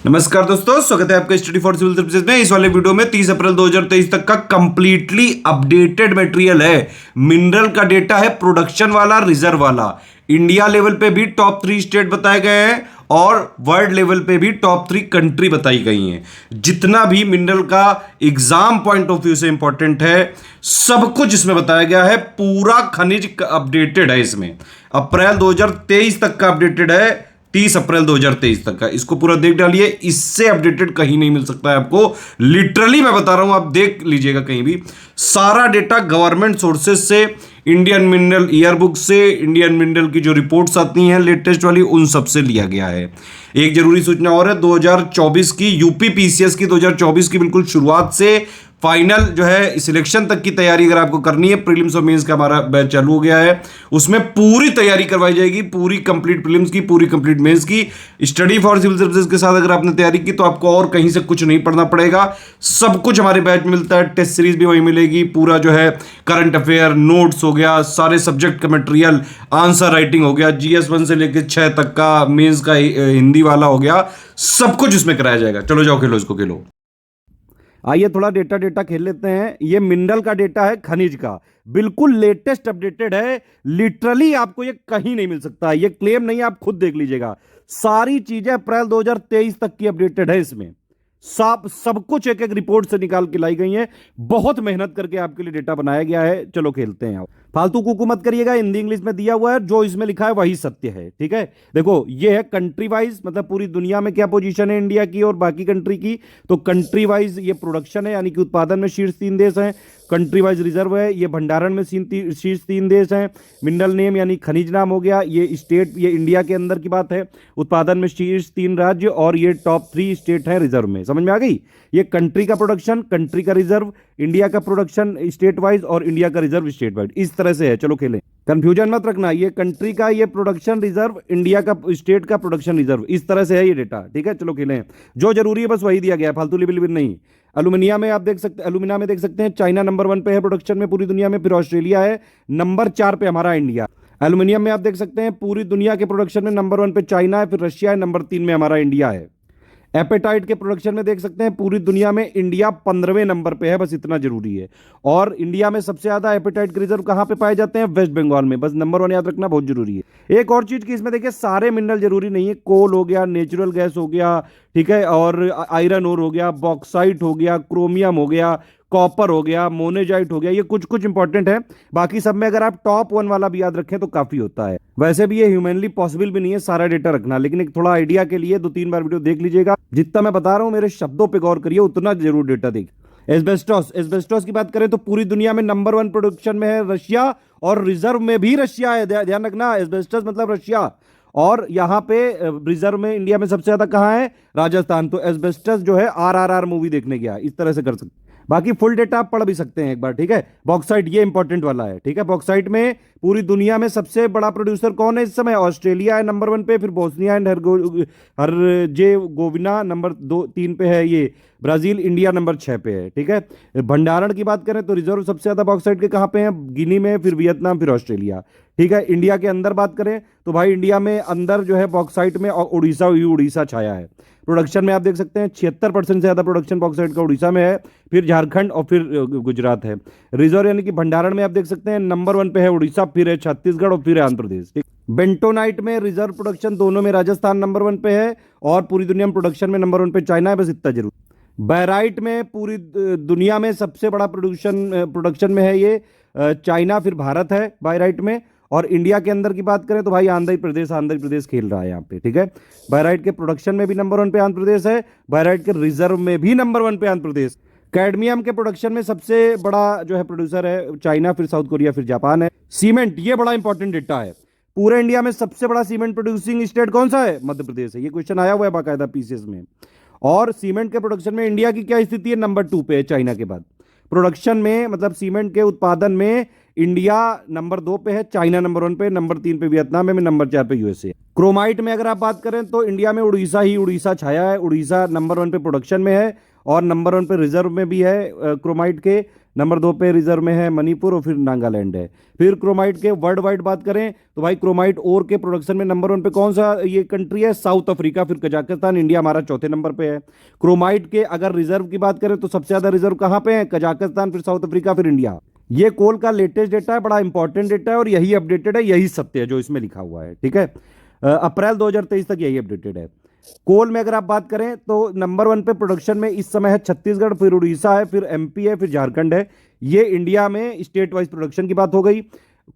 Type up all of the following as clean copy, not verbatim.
नमस्कार दोस्तों, स्वागत है आपका स्टडी फॉर सिविल सर्विसेज में। इस वाले वीडियो में 30 अप्रैल 2023 तक का कंप्लीटली अपडेटेड मटेरियल है। मिनरल का डेटा है, प्रोडक्शन वाला, रिजर्व वाला। इंडिया लेवल पे भी टॉप 3 स्टेट बताए गए हैं और वर्ल्ड लेवल पे भी टॉप 3 कंट्री बताई गई हैं। जितना भी मिनरल का एग्जाम पॉइंट ऑफ व्यू से इंपॉर्टेंट है, सब कुछ इसमें बताया गया है। पूरा खनिज अपडेटेड है इसमें। अप्रैल 2023 तक का अपडेटेड है, 30 अप्रैल 2023 तक का। इसको पूरा देख डालिए, इससे अपडेटेड कहीं नहीं मिल सकता है आपको। लिटरली मैं बता रहा हूं, आप देख लीजिएगा कहीं भी। सारा डेटा गवर्नमेंट सोर्सेज से, इंडियन मिनरल ईयरबुक से, इंडियन मिनरल की जो रिपोर्ट्स आती हैं लेटेस्ट वाली, उन सब से लिया गया है। एक जरूरी सूचना और है, 2024 की यूपी पीसीएस की 2024 की बिल्कुल शुरुआत से फाइनल जो है सिलेक्शन तक की तैयारी अगर आपको करनी है, प्रीलिम्स और मेंस का हमारा बैच चालू हो गया है। उसमें पूरी तैयारी करवाई जाएगी, पूरी कंप्लीट प्रीलिम्स की, पूरी कंप्लीट मेंस की। स्टडी फॉर सिविल सर्विसेज के साथ अगर आपने तैयारी की तो आपको और कहीं से कुछ नहीं पढ़ना पड़ेगा। सब कुछ हमारे बैच में मिलता है। टेस्ट सीरीज भी वहीं मिलेगी। पूरा जो है करंट अफेयर, नोट्स हो गया, सारे सब्जेक्ट का मटेरियल, आंसर राइटिंग हो गया, जीएस 1 से लेकर 6 तक का, मेंस का हिंदी वाला हो गया, सब कुछ इसमें कराया जाएगा। चलो जाओ खेलो, इसको खेलो। आइए थोड़ा डेटा खेल लेते हैं। ये मिनरल का डेटा है, खनिज का, बिल्कुल लेटेस्ट अपडेटेड है। लिटरली आपको ये कहीं नहीं मिल सकता, ये क्लेम नहीं, आप खुद देख लीजिएगा। सारी चीजें अप्रैल 2023 तक की अपडेटेड है इसमें। सब कुछ एक एक रिपोर्ट से निकाल के लाई गई है। बहुत मेहनत करके आपके लिए डेटा बनाया गया है। चलो खेलते हैं। फालतू कुकू मत करिएगा, हिंदी इंग्लिश में दिया हुआ है, जो इसमें लिखा है वही सत्य है। ठीक है, देखो ये है कंट्री वाइज, मतलब पूरी दुनिया में क्या पोजीशन है इंडिया की और बाकी कंट्री की। तो कंट्री वाइज ये प्रोडक्शन है, यानी कि उत्पादन में शीर्ष 3 देश हैं। कंट्री वाइज रिजर्व है, ये भंडारण में शीर्ष 3 देश हैं। मिनरल नेम यानी खनिज नाम हो गया। ये स्टेट, ये इंडिया के अंदर की बात है। उत्पादन में शीर्ष 3 राज्य और ये टॉप 3 स्टेट हैं रिजर्व में। समझ में आ गई? ये कंट्री का प्रोडक्शन, कंट्री का रिजर्व, इंडिया का प्रोडक्शन स्टेट वाइज और इंडिया का रिजर्व स्टेट वाइज, इस तरह से है। चलो खेलें, कंफ्यूजन मत रखना। ये कंट्री का ये प्रोडक्शन रिजर्व, इंडिया का स्टेट का प्रोडक्शन रिजर्व, इस तरह से है ये डेटा। ठीक है, चलो खेलें। जो जरूरी है बस वही दिया गया, फालतू लिबिल नहीं। एल्यूमिनिया में आप देख सकते, एल्यूमिना में देख सकते हैं चाइना नंबर 1 पे है प्रोडक्शन में पूरी दुनिया में, फिर ऑस्ट्रेलिया है नंबर 4 पे हमारा इंडिया। एल्यूमिनियम में आप देख सकते हैं पूरी दुनिया के प्रोडक्शन में नंबर 1 पे चाइना है, फिर रशिया है, नंबर 3 में हमारा इंडिया है। एपेटाइट के प्रोडक्शन में देख सकते हैं पूरी दुनिया में इंडिया 15वें नंबर पे है, बस इतना जरूरी है। और इंडिया में सबसे ज्यादा एपेटाइट के रिजर्व कहां पे पाए जाते हैं? वेस्ट बंगाल में। बस नंबर 1 याद रखना बहुत जरूरी है। एक और चीज की इसमें देखिए, सारे मिनरल जरूरी नहीं है। कोल हो गया, नेचुरल गैस हो गया, ठीक है, और आयरन ओर हो गया, बॉक्साइट हो गया, क्रोमियम हो गया, कॉपर हो गया, मोनेजाइट हो गया, ये कुछ कुछ इंपॉर्टेंट है। बाकी सब में अगर आप टॉप 1 वाला भी याद रखें तो काफी होता है। वैसे भी ये ह्यूमनली पॉसिबल भी नहीं है सारा डेटा रखना, लेकिन एक थोड़ा आइडिया के लिए 2-3 बार वीडियो देख लीजिएगा। जितना मैं बता रहा हूं मेरे शब्दों पे गौर करिए, उतना जरूर डेटा देखिए। एस्बेस्टोस की बात करें तो पूरी दुनिया में नंबर 1 प्रोडक्शन में है रशिया, और रिजर्व में भी रशिया है। ध्यान रखना, एस्बेस्टोस मतलब रशिया। और यहां पे रिजर्व में इंडिया में सबसे ज्यादा कहां है? राजस्थान। तो एस्बेस्टस जो है आरआरआर मूवी देखने गया, इस तरह से कर सकते। बाकी फुल डेटा आप पढ़ भी सकते हैं एक बार। ठीक है, बॉक्साइट ये इंपॉर्टेंट वाला है। ठीक है, बॉक्साइट में पूरी दुनिया में सबसे बड़ा प्रोड्यूसर कौन है इस समय? ऑस्ट्रेलिया है नंबर 1 पे, फिर बोस्निया एंड हर्जेगोविना नंबर 3 पे है ये ब्राजील, इंडिया नंबर 6 पे है। ठीक है, भंडारण की बात करें तो रिजर्व सबसे ज्यादा बॉक्साइट के कहां पे हैं? गिनी में, फिर वियतनाम, फिर ऑस्ट्रेलिया। ठीक है, इंडिया के अंदर बात करें तो भाई इंडिया में अंदर जो है बॉक्साइट में उड़ीसा छाया है। प्रोडक्शन में आप देख सकते हैं 76% से ज्यादा प्रोडक्शन बॉक्साइट का उड़ीसा में है, फिर झारखंड और फिर गुजरात है। रिजर्व यानी कि भंडारण में आप देख सकते हैं नंबर 1 पे है उड़ीसा, फिर है छत्तीसगढ़ और फिर है आंध्र प्रदेश। ठीक, बेंटोनाइट में रिजर्व प्रोडक्शन दोनों में राजस्थान नंबर 1 पे है, और पूरी दुनिया में प्रोडक्शन में नंबर 1 पे चाइना है, बस इतना जरूर। बैराइट में पूरी दुनिया में सबसे बड़ा प्रोडक्शन में है ये चाइना, फिर भारत है बायराइट में। और इंडिया के अंदर की बात करें तो भाई आंध्र प्रदेश खेल रहा है यहाँ पे। ठीक है, बायराइट के प्रोडक्शन में भी नंबर 1 पे आंध्र प्रदेश है, बायराइट के रिजर्व में भी नंबर 1 पे आंध्र प्रदेश। कैडमियम के प्रोडक्शन में सबसे बड़ा जो है प्रोड्यूसर है चाइना, फिर साउथ कोरिया, फिर जापान है। सीमेंट, ये बड़ा इंपॉर्टेंट डेटा है। पूरे इंडिया में सबसे बड़ा सीमेंट प्रोड्यूसिंग स्टेट कौन सा है? मध्य प्रदेश है। ये क्वेश्चन आया हुआ है बाकायदा पीसीएस में। और सीमेंट के प्रोडक्शन में इंडिया की क्या स्थिति है? नंबर 2 पे है चाइना के बाद। प्रोडक्शन में मतलब सीमेंट के उत्पादन में इंडिया नंबर 2 पे है, चाइना नंबर 1 पे, नंबर 3 पे वियतनाम है, नंबर 4 पे यूएसए। क्रोमाइट में अगर आप बात करें तो इंडिया में उड़ीसा छाया है। उड़ीसा नंबर 1 पे प्रोडक्शन में है और नंबर 1 पे रिजर्व में भी है क्रोमाइट के। नंबर 2 पे रिजर्व में है मणिपुर और फिर नागालैंड है। फिर क्रोमाइट के वर्ल्ड वाइड बात करें तो भाई क्रोमाइट ओर के प्रोडक्शन में नंबर 1 पे कौन सा ये कंट्री है? साउथ अफ्रीका, फिर कजाकिस्तान, इंडिया हमारा चौथे नंबर पे है। क्रोमाइट के अगर रिजर्व की बात करें तो सबसे ज्यादा रिजर्व कहाँ पे है? कजाकिस्तान, फिर साउथ अफ्रीका, फिर इंडिया। ये कोल का लेटेस्ट डेटा है, बड़ा इंपॉर्टेंट डेटा है और यही अपडेटेड है, यही सत्य है जो इसमें लिखा हुआ है, ठीक है। अप्रैल 2023 तक यही अपडेटेड है। कोल में अगर आप बात करें तो नंबर 1 पे प्रोडक्शन में इस समय है छत्तीसगढ़, फिर उड़ीसा है, फिर एमपी है, फिर झारखंड है। ये इंडिया में स्टेट वाइज प्रोडक्शन की बात हो गई।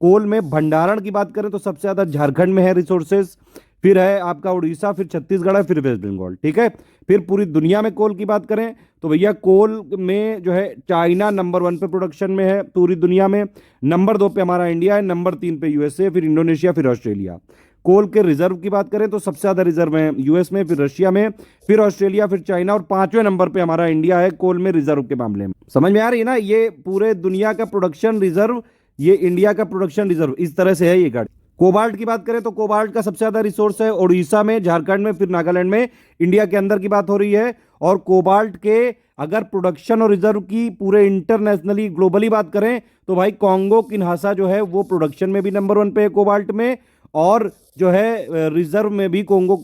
कोल में भंडारण की बात करें तो सबसे ज्यादा झारखंड में है रिसोर्सेज, फिर है आपका उड़ीसा, फिर छत्तीसगढ़ है, फिर वेस्ट बंगाल, ठीक है। फिर पूरी दुनिया में कोल की बात करें तो भैया कोल में जो है चाइना नंबर 1 पे प्रोडक्शन में है पूरी दुनिया में। नंबर 2 पे हमारा इंडिया है, नंबर 3 पे यूएसए, फिर इंडोनेशिया, फिर ऑस्ट्रेलिया। कोल के रिजर्व की बात करें तो सबसे ज्यादा रिजर्व है यूएस में, फिर रशिया में, फिर ऑस्ट्रेलिया, फिर चाइना और 5वें नंबर पे हमारा इंडिया है कोल में रिजर्व के मामले में। समझ में आ रही है ना? ये पूरे दुनिया का प्रोडक्शन रिजर्व, ये इंडिया का प्रोडक्शन रिजर्व, इस तरह से है ये गाड़ी। कोबाल्ट की बात करें तो कोबाल्ट का सबसे ज्यादा रिसोर्स है उड़ीसा में, झारखंड में, फिर नागालैंड में। इंडिया के अंदर की बात हो रही है। और कोबाल्ट के अगर प्रोडक्शन और रिजर्व की पूरे इंटरनेशनली ग्लोबली बात करें तो भाई कांगो किन्हासा जो है वो प्रोडक्शन में भी नंबर 1 पे है कोबाल्ट में, और जो है रिजर्व में भी कोंगो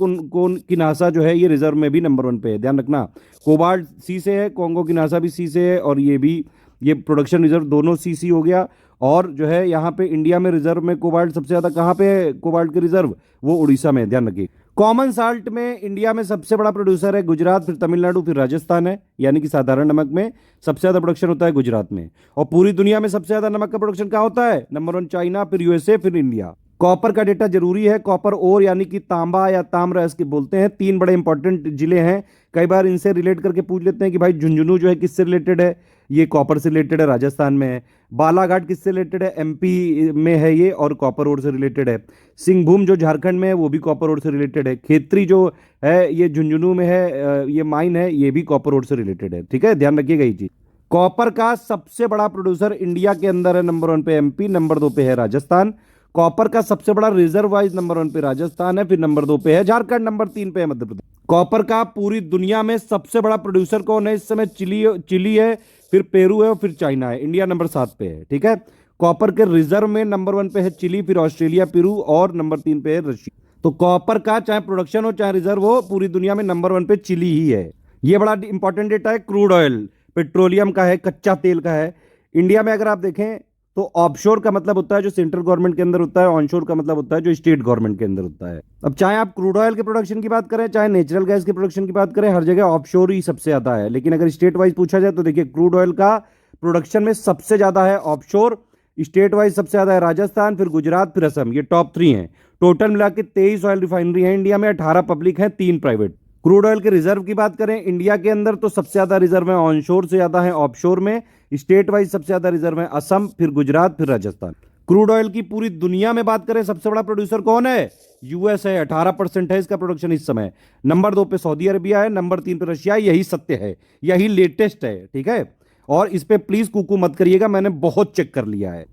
किन्हासा जो है ये रिजर्व में भी नंबर 1 पे है। ध्यान रखना, कोबाल्ट सी से है, कोंगो किन्हासा भी सी से है, और ये भी ये प्रोडक्शन रिजर्व दोनों सी हो गया। और जो है यहाँ पे इंडिया में रिजर्व में कोबाल्ट सबसे ज्यादा कहाँ पे है कोबाल्ट के रिजर्व? वो उड़ीसा में। ध्यान रखिए। कॉमन साल्ट में इंडिया में सबसे बड़ा प्रोड्यूसर है गुजरात, फिर तमिलनाडु, फिर राजस्थान है। यानी कि साधारण नमक में सबसे ज्यादा प्रोडक्शन होता है गुजरात में। और पूरी दुनिया में सबसे ज्यादा नमक का प्रोडक्शन कहाँ होता है? नंबर 1 चाइना, फिर यूएसए, फिर इंडिया। कॉपर का डेटा जरूरी है। कॉपर ओर यानी कि तांबा या ताम्रस के बोलते हैं। 3 बड़े इंपॉर्टेंट जिले हैं, कई बार इनसे रिलेट करके पूछ लेते हैं कि भाई झुंझुनू जो है किससे रिलेटेड है? ये कॉपर से रिलेटेड है, राजस्थान में है। बालाघाट किससे रिलेटेड है? एमपी में है ये और कॉपर ओर से रिलेटेड है। सिंहभूम जो झारखंड में है वो भी कॉपर ओर से रिलेटेड है। खेतरी जो है ये झुंझुनू में है, ये माइन है, ये भी कॉपर ओर से रिलेटेड है, ठीक है। ध्यान रखिएगा ये चीज। कॉपर का सबसे बड़ा प्रोड्यूसर इंडिया के अंदर है, नंबर 1 पे एमपी, नंबर 2 पे है राजस्थान। कॉपर का सबसे बड़ा रिजर्व वाइज नंबर 1 पे राजस्थान है, फिर नंबर 2 पे है झारखंड, नंबर 3 पे है मध्य प्रदेश। कॉपर का पूरी दुनिया में सबसे बड़ा प्रोड्यूसर कौन है इस समय? चिली है, फिर पेरू है और फिर चाइना है। इंडिया नंबर 7 पे है, ठीक है। कॉपर के रिजर्व में नंबर 1 पे है चिली, फिर ऑस्ट्रेलिया, पेरू और नंबर 3 पे है रशिया। तो कॉपर का चाहे प्रोडक्शन हो चाहे रिजर्व हो, पूरी दुनिया में नंबर 1 पे चिली ही है। ये बड़ा इंपॉर्टेंट डेटा है। क्रूड ऑयल पेट्रोलियम का है, कच्चा तेल का है। इंडिया में अगर आप देखें तो ऑफशोर का मतलब होता है जो सेंट्रल गवर्नमेंट के अंदर होता है, ऑनशोर का मतलब होता है जो स्टेट गवर्नमेंट के अंदर होता है। अब चाहे आप क्रूड ऑयल के प्रोडक्शन की बात करें, चाहे नेचुरल गैस के प्रोडक्शन की बात करें, हर जगह ऑफशोर ही सबसे ज्यादा है। लेकिन अगर स्टेट वाइज पूछा जाए तो देखिए क्रूड ऑयल का प्रोडक्शन में सबसे ज्यादा है ऑफशोर, स्टेट वाइज सबसे ज्यादा है राजस्थान, फिर गुजरात, फिर असम। ये टॉप 3 हैं। टोटल मिला के 23 ऑयल रिफाइनरी है इंडिया में, 18 पब्लिक है, 3 प्राइवेट। क्रूड ऑयल के रिजर्व की बात करें इंडिया के अंदर तो सबसे ज्यादा रिजर्व है ऑनशोर से ज्यादा है ऑफशोर में। स्टेट वाइज सबसे ज्यादा रिजर्व है असम, फिर गुजरात, फिर राजस्थान। क्रूड ऑयल की पूरी दुनिया में बात करें सबसे बड़ा प्रोड्यूसर कौन है? यूएस है, 18% है इसका प्रोडक्शन इस समय। नंबर 2 पे सऊदी अरबिया है, नंबर 3 पे रशिया। यही सत्य है, यही लेटेस्ट है, ठीक है। और इस पे प्लीज कुकू मत करिएगा, मैंने बहुत चेक कर लिया है।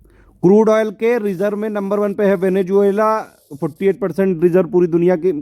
क्रूड ऑयल के रिजर्व में नंबर 1 पे है वेनेजुएला, 48% रिजर्व पूरी दुनिया के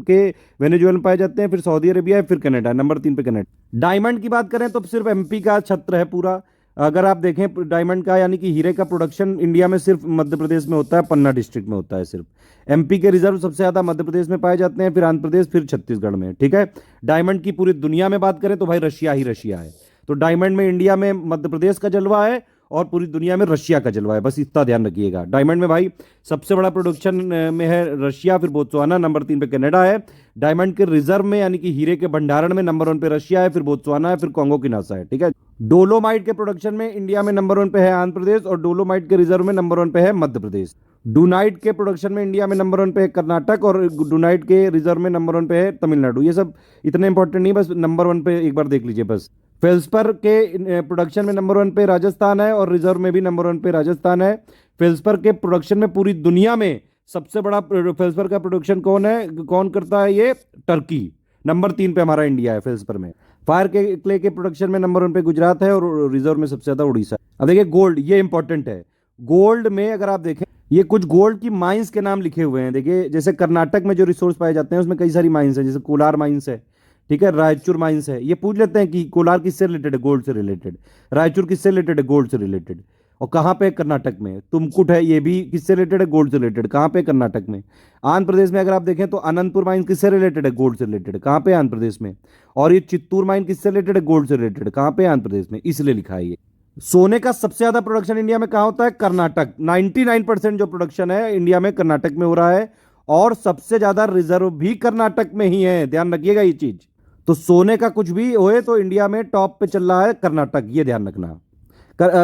वेनेजुएला में पाए जाते हैं। फिर सऊदी अरेबिया है, फिर कनाडा, नंबर 3 पे कनाडा। डायमंड की बात करें तो सिर्फ एमपी का छत्र है पूरा। अगर आप देखें डायमंड का यानी कि हीरे का प्रोडक्शन इंडिया में सिर्फ मध्य प्रदेश में होता है, पन्ना डिस्ट्रिक्ट में होता है सिर्फ। एमपी के रिजर्व सबसे ज्यादा मध्य प्रदेश में पाए जाते हैं, फिर आंध्र प्रदेश, फिर छत्तीसगढ़ में, ठीक है। डायमंड की पूरी दुनिया में बात करें तो भाई रशिया ही रशिया है। तो डायमंड में इंडिया में मध्य प्रदेश का जलवा है और पूरी दुनिया में रशिया का जलवा है, बस इतना ध्यान रखिएगा। डायमंड में भाई सबसे बड़ा प्रोडक्शन में है रशिया, फिर बोत्सवाना, नंबर 3 पे कनाडा है। डायमंड के रिजर्व में यानी कि हीरे के भंडारण में नंबर 1 पे रशिया है, फिर बोत्सवाना है, फिर कांगो किनासा है, ठीक है। डोलोमाइट के प्रोडक्शन में इंडिया में नंबर 1 पे है आंध्र प्रदेश और डोलोमाइट के रिजर्व में नंबर 1 पे है मध्य प्रदेश। डूनाइट के प्रोडक्शन में इंडिया में नंबर 1 पे है कर्नाटक और डूनाइट के रिजर्व में नंबर 1 पे है तमिलनाडु। ये सब इतने इंपॉर्टेंट नहीं, बस नंबर 1 पे एक बार देख लीजिए बस। फेल्सपर के प्रोडक्शन में नंबर 1 पे राजस्थान है और रिजर्व में भी नंबर 1 पे राजस्थान है। फेल्सपर के प्रोडक्शन में पूरी दुनिया में सबसे बड़ा फेल्सपर का प्रोडक्शन कौन करता है? ये टर्की। नंबर 3 पे हमारा इंडिया है फेल्सपर में। फायर के क्ले के प्रोडक्शन में नंबर 1 पे गुजरात है और रिजर्व में सबसे ज्यादा उड़ीसा। अब देखिए गोल्ड, ये इंपॉर्टेंट है। गोल्ड में अगर आप देखें ये कुछ गोल्ड की माइंस के नाम लिखे हुए हैं। देखिए जैसे कर्नाटक में जो रिसोर्स पाए जाते हैं उसमें कई सारी माइंस है, जैसे कोलार माइंस है, ठीक है। रायचूर माइंस है, ये पूछ लेते हैं कि कोलार किससे रिलेटेड है, गोल्ड से रिलेटेड। रायचूर किससे रिलेटेड है, गोल्ड से रिलेटेड। और कहाँ पे है, कर्नाटक में। तुमकुट है, ये भी किससे रिलेटेड है, गोल्ड से रिलेटेड। कहाँ पे, कर्नाटक में। आंध्र प्रदेश में अगर आप देखें तो अनंतपुर माइन किससे रिलेटेड है, गोल्ड से रिलेटेड। कहाँ पे, आंध्र प्रदेश में। और ये चित्तूर माइन किससे रिलेटेड है, गोल्ड से रिलेटेड। कहाँ पे, आंध्र प्रदेश में, इसलिए लिखा है ये। सोने का सबसे ज्यादा प्रोडक्शन इंडिया में कहाँ होता है, कर्नाटक। 99% जो प्रोडक्शन है इंडिया में कर्नाटक में हो रहा है। और सबसे ज्यादा रिजर्व भी कर्नाटक में ही है, ध्यान रखिएगा ये चीज। तो सोने का कुछ भी होए तो इंडिया में टॉप पे चल रहा है कर्नाटक, ये ध्यान रखना।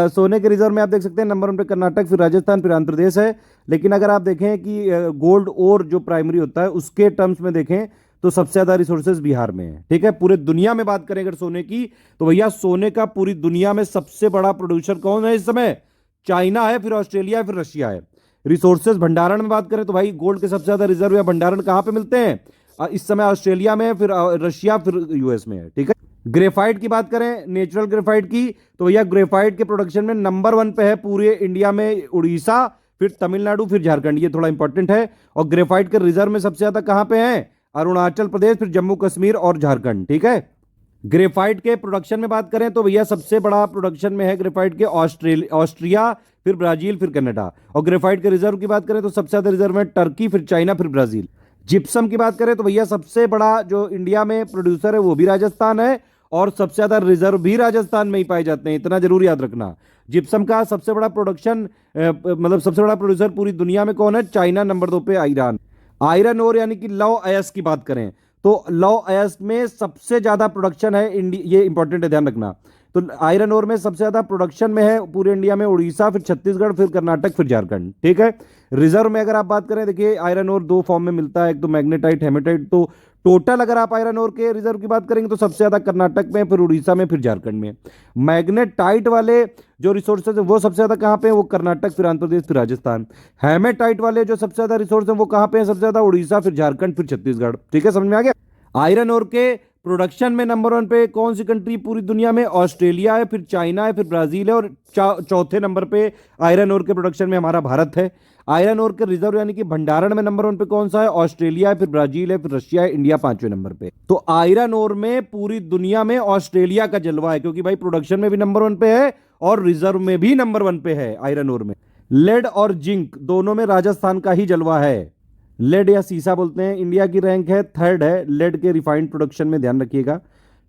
सोने के रिजर्व में आप देख सकते हैं नंबर 1 पे कर्नाटक, फिर राजस्थान, फिर आंध्र प्रदेश है। लेकिन अगर आप देखें कि गोल्ड और जो प्राइमरी होता है उसके टर्म्स में देखें तो सबसे ज्यादा रिसोर्सेज बिहार में है। ठीक है, पूरे दुनिया में बात करें अगर सोने की तो भैया सोने का पूरी दुनिया में सबसे बड़ा प्रोड्यूसर कौन है इस समय, चाइना है, फिर ऑस्ट्रेलिया है, फिर रशिया है। रिसोर्सेज भंडारण में बात करें तो भाई गोल्ड के सबसे ज्यादा रिजर्व या भंडारण कहां पे मिलते हैं, इस समय ऑस्ट्रेलिया में, फिर रशिया, फिर यूएस में है। ठीक है। ग्रेफाइट की बात करें, नेचुरल ग्रेफाइट की, तो भैया ग्रेफाइट के प्रोडक्शन में नंबर 1 पे है पूरे इंडिया में उड़ीसा, फिर तमिलनाडु, फिर झारखंड, ये थोड़ा इंपॉर्टेंट है। और ग्रेफाइट के रिजर्व में सबसे ज्यादा कहां पे है, अरुणाचल प्रदेश, फिर जम्मू कश्मीर और झारखंड। ठीक है। ग्रेफाइट के प्रोडक्शन में बात करें तो भैया सबसे बड़ा प्रोडक्शन में है ग्रेफाइट के ऑस्ट्रिया, फिर ब्राजील, फिर कनाडा। और ग्रेफाइट के रिजर्व की बात करें तो सबसे ज्यादा रिजर्व है टर्की, फिर चाइना, फिर ब्राजील। जिप्सम की बात करें तो भैया सबसे बड़ा जो इंडिया में प्रोड्यूसर है वो भी राजस्थान है, और सबसे ज्यादा रिजर्व भी राजस्थान में ही पाए जाते हैं, इतना जरूर याद रखना। जिप्सम का सबसे बड़ा प्रोडक्शन मतलब सबसे बड़ा प्रोड्यूसर पूरी दुनिया में कौन है, चाइना। नंबर 2 पे ईरान। आयरन ओर यानी कि लौह अयस्क की बात करें तो लौह अयस्क में सबसे ज्यादा प्रोडक्शन है ये इंपॉर्टेंट है, ध्यान रखना। तो आयरन ओर में सबसे ज्यादा प्रोडक्शन में है पूरे इंडिया में उड़ीसा, फिर छत्तीसगढ़, फिर कर्नाटक, फिर झारखंड। ठीक है। रिजर्व में अगर आप बात करें, देखिए आयरन ओर 2 फॉर्म में मिलता है, एक तो मैग्नेटाइट, हेमेटाइट। तो टोटल अगर आप आयरन ओर के रिजर्व की बात करेंगे तो सबसे ज्यादा कर्नाटक में, फिर उड़ीसा में, फिर झारखंड में। मैग्नेटाइट वाले जो रिसोर्सेज है वो सबसे ज्यादा कहां पे है, वो कर्नाटक, फिर आंध्र प्रदेश, फिर राजस्थान। हेमेटाइट वाले जो सबसे ज्यादा रिसोर्स है वो कहां पे है, सबसे ज्यादा उड़ीसा, फिर झारखंड, फिर छत्तीसगढ़। ठीक है, समझ में आ गया। आयरन ओर के प्रोडक्शन में नंबर 1 पे कौन सी कंट्री पूरी दुनिया में, ऑस्ट्रेलिया है, फिर चाइना है, फिर ब्राजील है, और चौथे नंबर पे आयरन ओर के प्रोडक्शन में हमारा भारत है। आयरन ओर के रिजर्व यानी कि भंडारण में नंबर 1 पे कौन सा है, ऑस्ट्रेलिया है, फिर ब्राजील है, फिर रशिया है, इंडिया 5वें नंबर पे। तो आयरन ओर में पूरी दुनिया में ऑस्ट्रेलिया का जलवा है, क्योंकि भाई प्रोडक्शन में भी नंबर 1 पे है और रिजर्व में भी नंबर 1 पे है आयरन ओर में। लेड और जिंक दोनों में राजस्थान का ही जलवा है। लेड या सीसा बोलते हैं, इंडिया की रैंक है 3rd है लेड के रिफाइंड प्रोडक्शन में, ध्यान रखिएगा।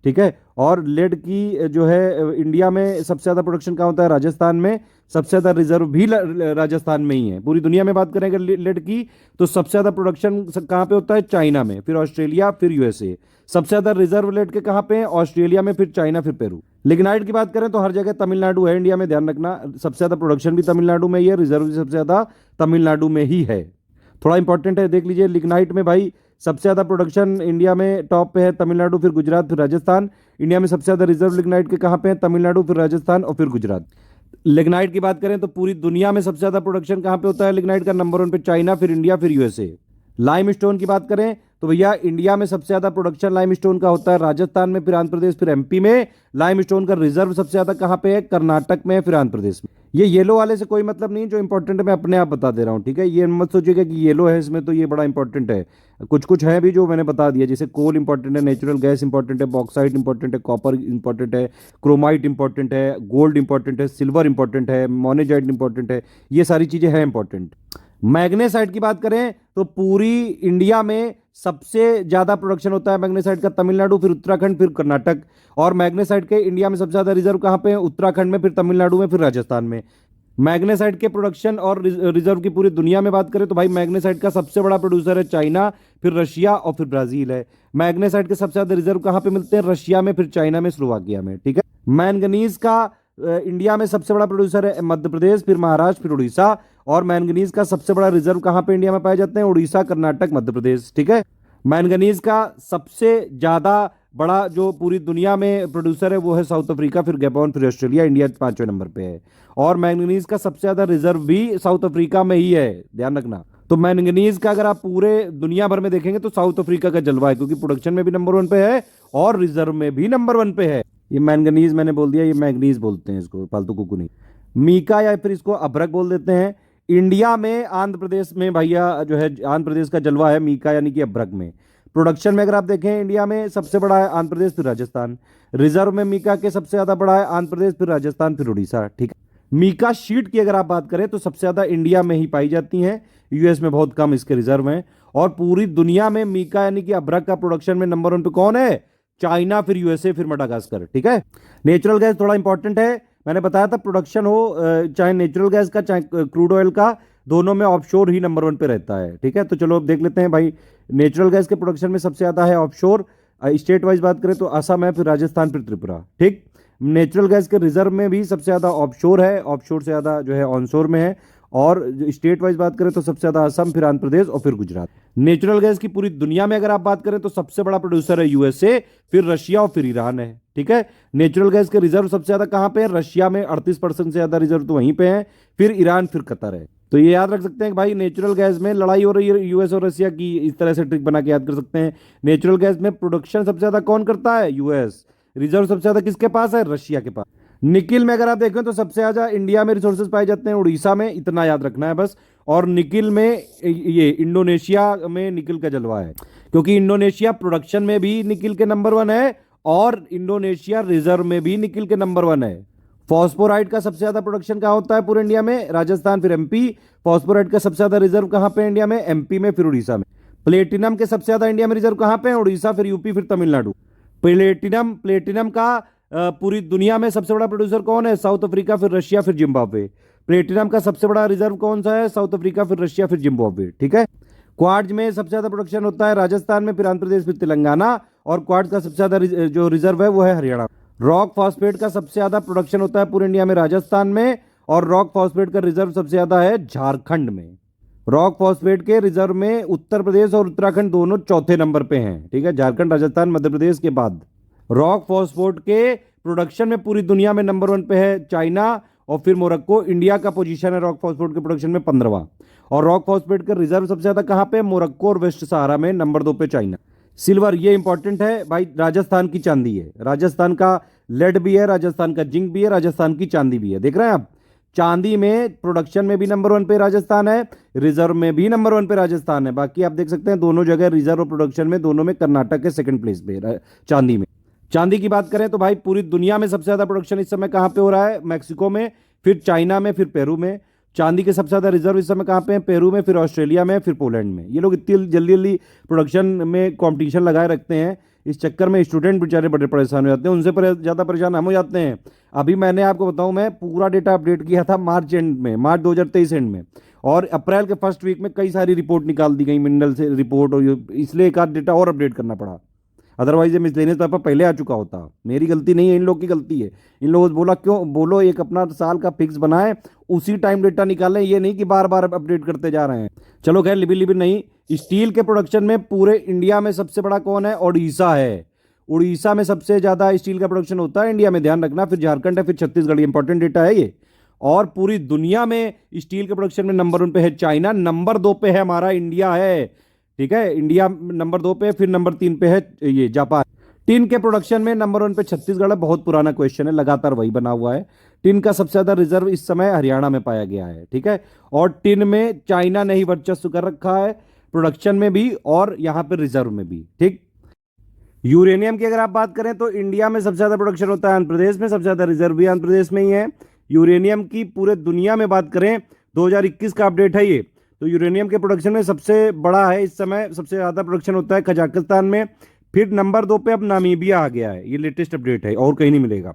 ठीक है। और लेड की जो है इंडिया में सबसे ज्यादा प्रोडक्शन कहाँ होता है, राजस्थान में। सबसे ज्यादा रिजर्व भी राजस्थान में ही है। पूरी दुनिया में बात करें अगर लेड की तो सबसे ज्यादा प्रोडक्शन कहाँ पे होता है, चाइना में, फिर ऑस्ट्रेलिया, फिर यूएसए। सबसे ज्यादा रिजर्व लेड के कहाँ पे है, ऑस्ट्रेलिया में, फिर चाइना, फिर पेरू। लिग्नाइट की बात करें तो हर जगह तमिलनाडु है इंडिया में, ध्यान रखना। सबसे ज्यादा प्रोडक्शन भी तमिलनाडु में ही है, रिजर्व भी सबसे ज्यादा तमिलनाडु में ही है। थोड़ा इंपॉर्टेंट है, देख लीजिए। लिग्नाइट में भाई सबसे ज्यादा प्रोडक्शन इंडिया में टॉप पे है तमिलनाडु, फिर गुजरात, फिर राजस्थान। इंडिया में सबसे ज्यादा रिजर्व लिग्नाइट के कहां पे है, तमिलनाडु, फिर राजस्थान और फिर गुजरात। लिग्नाइट की बात करें तो पूरी दुनिया में सबसे ज्यादा प्रोडक्शन कहां पे होता है लिग्नाइट का, नंबर 1 पे चाइना, फिर इंडिया, फिर यूएसए। लाइम स्टोन की बात करें तो भैया इंडिया में सबसे ज्यादा प्रोडक्शन लाइम स्टोन का होता है राजस्थान में, फिर आंध्र प्रदेश, फिर एमपी में। लाइम स्टोन का रिजर्व सबसे ज्यादा कहां पे है, कर्नाटक में, फिर आंध्र प्रदेश में। ये येलो वाले से कोई मतलब नहीं, जो इंपॉर्टेंट है मैं अपने आप बता दे रहा हूं। ठीक है, ये मत सोचिएगा कि येलो है इसमें तो ये बड़ा इंपॉर्टेंट है। कुछ कुछ है भी जो मैंने बता दिया, जैसे कोल इंपॉर्टेंट है, नेचुरल गैस इंपॉर्टेंट है, बॉक्साइट इंपॉर्टेंट है, कॉपर इंपॉर्टेंट है, क्रोमाइट इंपॉर्टेंट है, गोल्ड इंपॉर्टेंट है, सिल्वर इंपॉर्टेंट है, मोनेजाइट इंपॉर्टेंट है। ये सारी चीजें हैं इंपॉर्टेंट। मैग्नेसाइट की बात करें तो पूरी इंडिया में सबसे ज्यादा प्रोडक्शन होता है मैग्नेसाइट का तमिलनाडु, फिर उत्तराखंड, फिर कर्नाटक। और मैग्नेसाइट के इंडिया में सबसे ज्यादा रिजर्व कहां पे है, उत्तराखंड में, फिर तमिलनाडु में, फिर राजस्थान में। मैग्नेसाइट के प्रोडक्शन और रिजर्व की पूरी दुनिया में बात करें तो भाई मैग्नेसाइट का सबसे बड़ा प्रोड्यूसर है चाइना, फिर रशिया और फिर ब्राजील है। मैग्नेसाइट के सबसे ज्यादा रिजर्व कहां पे मिलते हैं, रशिया में, फिर चाइना में, स्लोवाकिया में। ठीक है। मैंगनीज का इंडिया में सबसे बड़ा प्रोड्यूसर है मध्य प्रदेश, फिर महाराष्ट्र, फिर उड़ीसा। और मैंगनीज का सबसे बड़ा रिजर्व कहां पे इंडिया में पाए जाते हैं, उड़ीसा, कर्नाटक, मध्य प्रदेश। ठीक है। मैंगनीज का सबसे ज्यादा बड़ा जो पूरी दुनिया में प्रोड्यूसर है वो है साउथ अफ्रीका, फिर गैबोन, फिर ऑस्ट्रेलिया। इंडिया 5वें नंबर पे है। और मैंगनीज का सबसे ज्यादा रिजर्व भी साउथ अफ्रीका में ही है, ध्यान रखना। तो मैंगनीज का अगर आप पूरे दुनिया भर में देखेंगे तो साउथ अफ्रीका का जलवा है, क्योंकि प्रोडक्शन में भी नंबर 1 पे है और रिजर्व में भी नंबर 1 पे है। ये मैंगनीज मैंने बोल दिया, ये मैंगनीज बोलते हैं इसको, फालतू कुकू नहीं। मीका या फिर इसको अभ्रक बोल देते हैं। इंडिया में आंध्र प्रदेश में भैया जो है आंध्र प्रदेश का जलवा है मीका यानी कि अभ्रक में। प्रोडक्शन में अगर आप देखें इंडिया में सबसे बड़ा है आंध्र प्रदेश फिर राजस्थान। रिजर्व में मीका के सबसे ज्यादा बड़ा है आंध्र प्रदेश फिर राजस्थान फिर उड़ीसा। ठीक है, मीका शीट की अगर आप बात करें तो सबसे ज्यादा इंडिया में ही पाई जाती हैं, यूएस में बहुत कम इसके रिजर्व हैं। और पूरी दुनिया में मीका यानी कि अभ्रक का प्रोडक्शन में नंबर 1 पे कौन है? चाइना फिर यूएसए फिर मडागास्कर। ठीक है, नेचुरल गैस थोड़ा इंपॉर्टेंट है, मैंने बताया था प्रोडक्शन हो चाहे नेचुरल गैस का चाहे क्रूड ऑयल का, दोनों में ऑफशोर ही नंबर 1 पे रहता है। ठीक है, तो चलो अब देख लेते हैं भाई, नेचुरल गैस के प्रोडक्शन में सबसे ज्यादा है ऑफशोर। स्टेट वाइज बात करें तो असम है फिर राजस्थान फिर त्रिपुरा। ठीक, नेचुरल गैस के रिजर्व में भी सबसे ज्यादा ऑफशोर है, ऑफशोर से ज्यादा जो है ऑनशोर में है। और स्टेट वाइज बात करें तो सबसे ज्यादा असम फिर आंध्र प्रदेश और फिर गुजरात। नेचुरल गैस की पूरी दुनिया में अगर आप बात करें तो सबसे बड़ा प्रोड्यूसर है यूएसए, फिर रशिया और फिर ईरान है। ठीक है, नेचुरल गैस के रिजर्व सबसे ज्यादा कहां पे है? रशिया में 38% से ज्यादा रिजर्व तो वहीं पे है, फिर ईरान फिर कतर है। तो ये याद रख सकते हैं कि भाई नेचुरल गैस में लड़ाई हो रही है यूएस और रशिया की, इस तरह से ट्रिक बना के याद कर सकते हैं। नेचुरल गैस में प्रोडक्शन सबसे ज्यादा कौन करता है? यूएस। रिजर्व सबसे ज्यादा किसके पास है? रशिया के पास। निकिल में अगर आप देखें तो सबसे ज्यादा इंडिया में रिसोर्सेज पाए जाते हैं उड़ीसा में, इतना याद रखना है बस। और निकिल में ये इंडोनेशिया में निकिल का जलवा है, क्योंकि इंडोनेशिया प्रोडक्शन में भी निकिल के नंबर 1 है और इंडोनेशिया रिजर्व में भी निकिल के नंबर 1 है। फॉस्फोराइड का सबसे ज्यादा प्रोडक्शन कहां होता है पूरे इंडिया में? राजस्थान फिर एमपी। फॉस्फोराइड का सबसे ज्यादा रिजर्व कहां पे इंडिया में? एमपी में फिर उड़ीसा में। प्लेटिनम के सबसे ज्यादा इंडिया में रिजर्व कहां पे? उड़ीसा फिर यूपी फिर तमिलनाडु। प्लेटिनम का पूरी दुनिया में सबसे बड़ा प्रोड्यूसर कौन है? साउथ अफ्रीका फिर रशिया फिर जिम्बाब्वे। प्लेटिनम का सबसे बड़ा रिजर्व कौन सा है? साउथ अफ्रीका फिर रशिया फिर जिम्बाब्वे। ठीक है, क्वार्ट्ज में सबसे ज्यादा प्रोडक्शन होता है राजस्थान में, फिर आंध्र प्रदेश फिर तेलंगाना। और क्वार्ट्ज का सबसे ज्यादा जो रिजर्व है वो है हरियाणा। रॉक फॉस्फेट का सबसे ज्यादा प्रोडक्शन होता है पूरे इंडिया में राजस्थान में, और रॉक फॉस्फेट का रिजर्व सबसे ज्यादा है झारखंड में। रॉक फॉस्फेट के रिजर्व में उत्तर प्रदेश और उत्तराखंड दोनों चौथे नंबर पे हैं। ठीक है, झारखंड राजस्थान मध्य प्रदेश के बाद। रॉक फॉस्फेट के प्रोडक्शन में पूरी दुनिया में नंबर 1 पे है चाइना और फिर मोरक्को। इंडिया का पोजीशन है रॉक फॉस्फेट के प्रोडक्शन में 15वां। और रॉक फॉस्फेट का रिजर्व सबसे ज्यादा कहां पे? मोरक्को और वेस्ट सहारा में। नंबर 2 पे चाइना। सिल्वर, ये इंपॉर्टेंट है भाई, राजस्थान की चांदी है, राजस्थान का लेड भी है, राजस्थान का जिंक भी है, राजस्थान की चांदी भी है। देख रहे हैं आप, चांदी में प्रोडक्शन में भी नंबर 1 पे राजस्थान है, रिजर्व में भी नंबर 1 पे राजस्थान है। बाकी आप देख सकते हैं दोनों जगह रिजर्व और प्रोडक्शन में दोनों में कर्नाटक है सेकंड प्लेस पे चांदी में। चांदी की बात करें तो भाई पूरी दुनिया में सबसे ज्यादा प्रोडक्शन इस समय कहां पे हो रहा है? मैक्सिको में, फिर चाइना में, फिर पेरू में। चांदी के सबसे ज्यादा रिजर्व इस समय कहां पे हैं? पेरू में, फिर ऑस्ट्रेलिया में, फिर पोलैंड में। ये लोग इतनी जल्दी जल्दी प्रोडक्शन में कंपटीशन लगाए रखते हैं, इस चक्कर में स्टूडेंट बेचारे बड़े परेशान हो जाते हैं, उनसे ज़्यादा परेशान हम हो जाते हैं। अभी मैंने आपको बताऊं, मैं पूरा डेटा अपडेट किया था मार्च एंड में, मार्च 2023 एंड में, और अप्रैल के फर्स्ट वीक में कई सारी रिपोर्ट निकाल दी गई मिनरल से रिपोर्ट, और इसलिए एक आध डेटा और अपडेट करना पड़ा, अदरवाइज ये मिसलेनियस पेपर पहले आ चुका होता। मेरी गलती नहीं है, इन लोग की गलती है। इन लोगों से बोला क्यों, बोलो एक अपना साल का फिक्स बनाए, उसी टाइम डेटा निकालें, ये नहीं कि बार बार अपडेट करते जा रहे हैं। चलो खैर, लिबिर लिबिर नहीं। स्टील के प्रोडक्शन में पूरे इंडिया में सबसे बड़ा कौन है? उड़ीसा है। उड़ीसा में सबसे ज्यादा स्टील का प्रोडक्शन होता है इंडिया में, ध्यान रखना। फिर झारखंड है, फिर छत्तीसगढ़, इंपॉर्टेंट डेटा है ये। और पूरी दुनिया में स्टील के प्रोडक्शन में नंबर 1 पे है चाइना, नंबर 2 पे है हमारा इंडिया है। ठीक है, इंडिया नंबर 2 पे, फिर नंबर 3 पे है ये जापान। टिन के प्रोडक्शन में नंबर 1 पे छत्तीसगढ़ है, बहुत पुराना क्वेश्चन है, लगातार वही बना हुआ है। टिन का सबसे ज्यादा रिजर्व इस समय हरियाणा में पाया गया है। ठीक है, और टिन में चाइना ने ही वर्चस्व कर रखा है, प्रोडक्शन में भी और यहां पर रिजर्व में भी। ठीक, यूरेनियम की अगर आप बात करें तो इंडिया में सबसे ज्यादा प्रोडक्शन होता है आंध्र प्रदेश में, सबसे ज्यादा रिजर्व भी आंध्र प्रदेश में ही है। यूरेनियम की पूरे दुनिया में बात करें, 2021 का अपडेट है ये, तो यूरेनियम के प्रोडक्शन में सबसे बड़ा है इस समय, सबसे ज्यादा प्रोडक्शन होता है कजाकिस्तान में। फिर नंबर 2 पे अब नामीबिया आ गया है, ये लेटेस्ट अपडेट है और कहीं नहीं मिलेगा।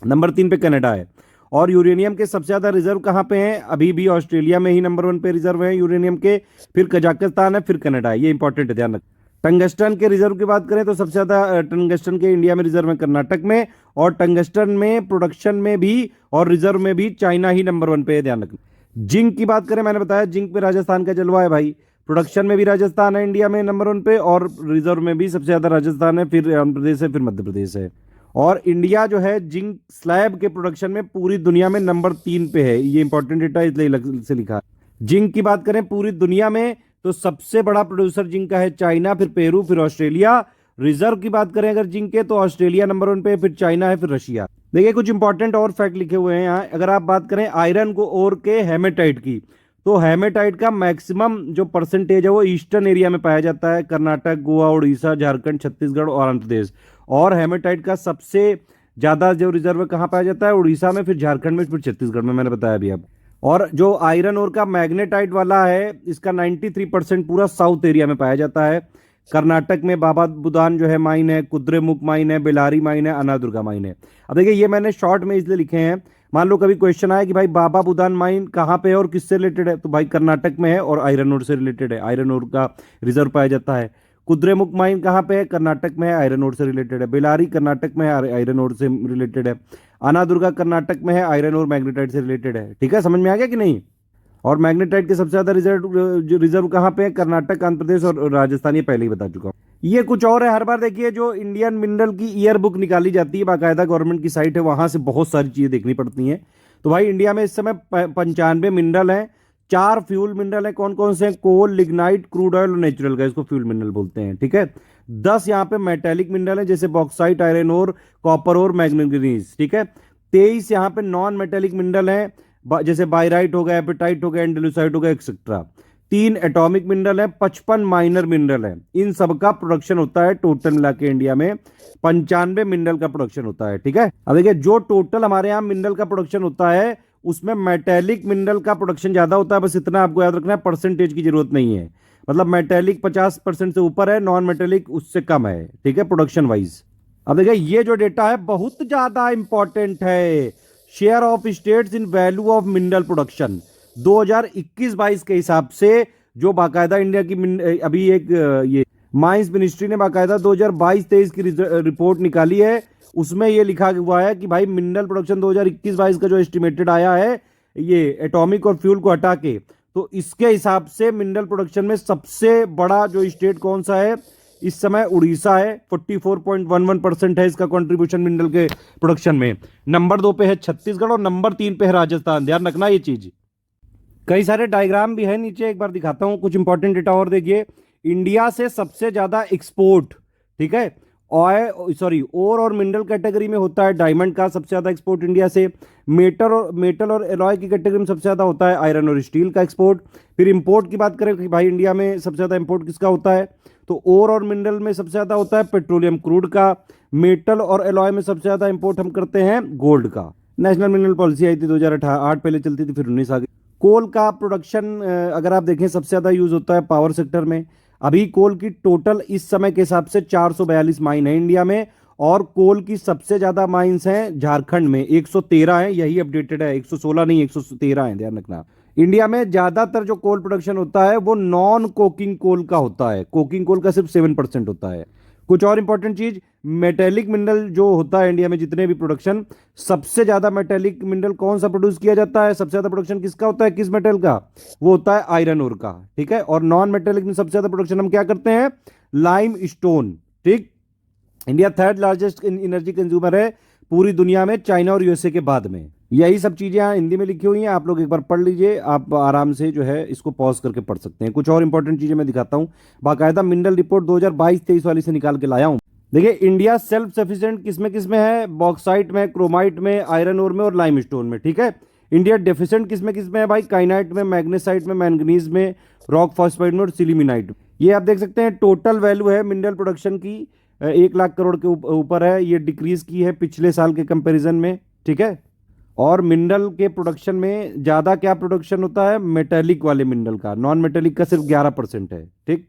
नंबर 3 पे कनाडा है। और यूरेनियम के सबसे ज्यादा रिजर्व कहां पे हैं? अभी भी ऑस्ट्रेलिया में ही नंबर 1 पे रिजर्व है यूरेनियम के, फिर कजाकिस्तान है, फिर कनाडा है। ये इंपॉर्टेंट है, ध्यान रखना। टंगस्टन के रिजर्व की बात करें तो सबसे ज्यादा टंगस्टन के इंडिया में रिजर्व है कर्नाटक में, और टंगस्टन में प्रोडक्शन में भी और रिजर्व में भी चाइना ही नंबर 1 पे है, ध्यान रखना। जिंक की बात करें, मैंने बताया जिंक पे राजस्थान का जलवा है भाई, प्रोडक्शन में भी राजस्थान है इंडिया में नंबर 1 पे, और रिजर्व में भी सबसे ज्यादा राजस्थान है, फिर आंध्र प्रदेश है, फिर मध्य प्रदेश है। और इंडिया जो है जिंक स्लैब के प्रोडक्शन में पूरी दुनिया में नंबर 3 पे है, ये इंपॉर्टेंट डेटा इसलिए से लिखा है। जिंक की बात करें पूरी दुनिया में तो सबसे बड़ा प्रोड्यूसर जिंक का है चाइना, फिर पेरू, फिर ऑस्ट्रेलिया। रिजर्व की बात करें अगर जिंक के तो ऑस्ट्रेलिया नंबर 1 पे, फिर चाइना है, फिर रशिया। देखिए कुछ इंपॉर्टेंट और फैक्ट लिखे हुए हैं यहाँ। अगर आप बात करें आयरन को ओर के हेमेटाइट की, तो हेमेटाइट का मैक्सिमम जो परसेंटेज है वो ईस्टर्न एरिया में पाया जाता है, कर्नाटक, गोवा, उड़ीसा, झारखंड, छत्तीसगढ़ और आंध्र प्रदेश। और हेमेटाइट का सबसे ज्यादा जो रिजर्व कहाँ पाया जाता है, उड़ीसा में, फिर झारखंड में, फिर छत्तीसगढ़ में, मैंने बताया अभी अब। और जो आयरन ओर का मैग्नेटाइट वाला है, इसका 93% पूरा साउथ एरिया में पाया जाता है। कर्नाटक में बाबा बुदान जो है माइन है, कुद्रेमुख माइन है, बेलारी माइन है, अनादुर्गा माइन है। अब देखिए ये मैंने शॉर्ट में इसलिए लिखे हैं, मान लो कभी क्वेश्चन आया कि भाई बाबा बुदान माइन कहाँ पे है और किससे रिलेटेड है, तो भाई कर्नाटक में है और आयरन ओर से रिलेटेड है, आयरन ओर का रिजर्व पाया जाता है। कुद्रेमुख माइन कहाँ पे है, कर्नाटक में है, आयरन ओर से रिलेटेड है। बेलारी कर्नाटक में है, आयरन ओर से रिलेटेड है। अनादुर्गा कर्नाटक में है, आयरन और मैग्नेटाइट से रिलेटेड है। ठीक है, समझ में आ गया कि नहीं। और मैग्नेटाइट के सबसे ज्यादा रिजर्व कहाँ पे है, कर्नाटक, आंध्र प्रदेश और राजस्थान, ये पहले ही बता चुका हूँ। ये कुछ और है, हर बार देखिए जो इंडियन मिनरल की ईयर बुक निकाली जाती है, बाकायदा गवर्नमेंट की साइट है, वहां से बहुत सारी चीजें देखनी पड़ती हैं। तो भाई इंडिया में इस समय 95 मिनरल हैं। 4 फ्यूल मिनरल है, कौन कौन से हैं, कोल, लिग्नाइट, क्रूड ऑयल और नेचुरल गैस को फ्यूल मिनरल बोलते हैं। ठीक है, 10 यहाँ पे मेटेलिक मिनरल है, जैसे बॉक्साइट, आयरन ओर, कॉपर और मैग्नीज। ठीक है, 23 यहाँ पे नॉन मेटेलिक मिनरल है, जैसे बायराइट हो गया, एपेटाइट हो गया, एंडेलुसाइट हो गया, एक्सेट्रा। 3 एटॉमिक मिनरल है, 55 माइनर मिनरल है। इन सबका प्रोडक्शन होता है टोटल मिला के इंडिया में 95 मिनरल का प्रोडक्शन होता है। ठीक है, अब देखिए जो टोटल हमारे यहाँ मिनरल का प्रोडक्शन होता है उसमें मेटेलिक मिनरल का प्रोडक्शन ज्यादा होता है, बस इतना आपको याद रखना है, परसेंटेज की जरूरत नहीं है। मतलब मेटेलिक 50% से ऊपर है, नॉन मेटेलिक उससे कम है। ठीक है, प्रोडक्शन वाइज। अब देखिए ये जो डेटा है बहुत ज्यादा इंपॉर्टेंट है, share of states in value of mineral production 2021-22 के हिसाब से, जो बाकायदा इंडिया की अभी एक ये माइंस मिनिस्ट्री ने बाकायदा 2022-23 की रिपोर्ट निकाली है, उसमें ये लिखा हुआ है कि भाई मिनरल प्रोडक्शन 2021-22 का जो एस्टिमेटेड आया है, ये एटॉमिक और फ्यूल को हटा के, तो इसके हिसाब से मिनरल प्रोडक्शन में सबसे बड़ा जो स्टेट कौन सा है इस समय, उड़ीसा है। 44.11% है इसका कंट्रीब्यूशन मिनरल के प्रोडक्शन में। नंबर 2 पे है छत्तीसगढ़ और नंबर 3 पे है राजस्थान। ध्यान रखना ये चीज। कई सारे डायग्राम भी है नीचे, एक बार दिखाता हूं कुछ इंपॉर्टेंट डेटा और देखिए। इंडिया से सबसे ज्यादा एक्सपोर्ट, ठीक है, ओर और मिनरल कैटेगरी में होता है डायमंड का सबसे ज्यादा एक्सपोर्ट इंडिया से। मेटल और एलॉय की कैटेगरी में सबसे ज्यादा होता है आयरन और स्टील का एक्सपोर्ट। फिर इंपोर्ट की बात करें कि भाई इंडिया में सबसे ज्यादा इंपोर्ट किसका होता है, तो ओर और मिनरल में सबसे ज्यादा होता है पेट्रोलियम क्रूड का। मेटल और एलॉय में सबसे ज्यादा इंपोर्ट हम करते हैं गोल्ड का। नेशनल मिनरल पॉलिसी आई थी 2008 पहले चलती थी, फिर 19 आ गई। कोल का प्रोडक्शन अगर आप देखें सबसे ज्यादा यूज होता है पावर सेक्टर में। अभी कोल की टोटल इस समय के हिसाब से 442 माइन है इंडिया में, और कोल की सबसे ज्यादा माइंस हैं झारखंड में, 113 है, यही अपडेटेड है, 116 नहीं 113 है, ध्यान रखना। इंडिया में ज्यादातर जो कोल प्रोडक्शन होता है वो नॉन कोकिंग कोल का होता है, कोकिंग कोल का सिर्फ 7% होता है। कुछ और इंपॉर्टेंट चीज, मेटेलिक मिनरल जो होता है इंडिया में जितने भी प्रोडक्शन, सबसे ज्यादा मेटेलिक मिनरल कौन सा प्रोड्यूस किया जाता है, सबसे ज्यादा प्रोडक्शन किसका होता है, किस मेटल का, वो होता है आयरन ओर का। ठीक है, और नॉन मेटेलिक में सबसे ज्यादा प्रोडक्शन हम क्या करते हैं, लाइम स्टोन। ठीक, India 3rd largest energy consumer है पूरी दुनिया में, चाइना और यूएसए के बाद में। यही सब चीजें यहाँ हिंदी में लिखी हुई हैं, आप लोग एक बार पढ़ लीजिए, आप आराम से जो है इसको पॉज करके पढ़ सकते हैं। कुछ और इंपॉर्टेंट चीजें मैं दिखाता हूं, बाकायदा मिनरल रिपोर्ट 2022-23 वाली से निकाल के लाया हूं। देखिए इंडिया सेल्फ सफिशिएंट किसमें है, बॉक्साइट में, क्रोमाइट में, आयरन ओर में और लाइम स्टोन में। ठीक है, इंडिया डेफिशिएंट किसमें है भाई, काइनाइट में, मैग्नेसाइट में, मैंगनीज में, रॉक फॉस्फाइड में और सिलिमिनाइट में। ये आप देख सकते हैं टोटल वैल्यू है मिनरल प्रोडक्शन की 1 लाख करोड़ के ऊपर है, ये डिक्रीज की है पिछले साल के कंपैरिजन में। ठीक है, और मिनरल के प्रोडक्शन में ज्यादा क्या प्रोडक्शन होता है, मेटेलिक वाले मिनरल का, नॉन मेटेलिक का सिर्फ 11% है। ठीक,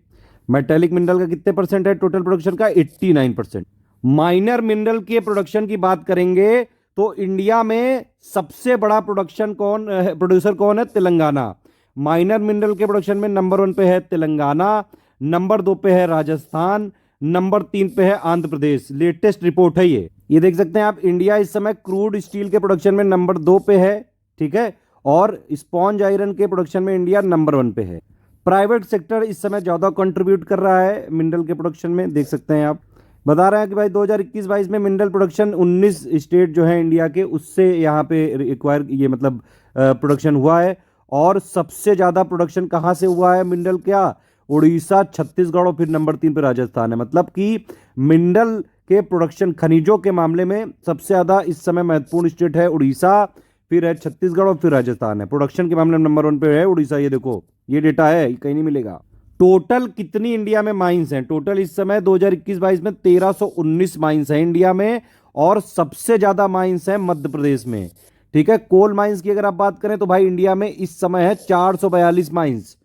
मेटेलिक मिनरल का कितने परसेंट है टोटल प्रोडक्शन का, 89%। माइनर मिनरल के प्रोडक्शन की बात करेंगे तो इंडिया में सबसे बड़ा प्रोड्यूसर कौन है, तेलंगाना। माइनर मिनरल के प्रोडक्शन में नंबर 1 पे है तेलंगाना, नंबर 2 पे है राजस्थान, नंबर 3 पे है आंध्र प्रदेश। लेटेस्ट रिपोर्ट है ये देख सकते हैं आप। इंडिया इस समय क्रूड स्टील के प्रोडक्शन में नंबर 2 पे है, ठीक है, और स्पॉन्ज आयरन के प्रोडक्शन में इंडिया नंबर 1 पे है। प्राइवेट सेक्टर इस समय ज्यादा कंट्रीब्यूट कर रहा है मिनरल के प्रोडक्शन में, देख सकते हैं आप। बता रहे हैं कि भाई 2021-22 में मिनरल प्रोडक्शन 19 स्टेट जो है इंडिया के, उससे यहाँ पे रिक्वायर ये मतलब प्रोडक्शन हुआ है। और सबसे ज्यादा प्रोडक्शन कहाँ से हुआ है मिनरल, क्या, उड़ीसा, छत्तीसगढ़ और फिर नंबर 3 पे राजस्थान है। मतलब कि मिनरल के प्रोडक्शन खनिजों के मामले में सबसे ज्यादा इस समय महत्वपूर्ण स्टेट है उड़ीसा, फिर है छत्तीसगढ़ और फिर राजस्थान है। प्रोडक्शन के मामले में नंबर 1 पे है उड़ीसा। ये देखो, ये डेटा है, ये कहीं नहीं मिलेगा। टोटल कितनी इंडिया में माइंस हैं? टोटल इस समय 2021-22 में 1319 माइंस हैं इंडिया में, और सबसे ज्यादा माइंस हैं मध्य प्रदेश में। ठीक है, कोल माइंस की अगर आप बात करें तो भाई इंडिया में इस समय है 442 माइंस।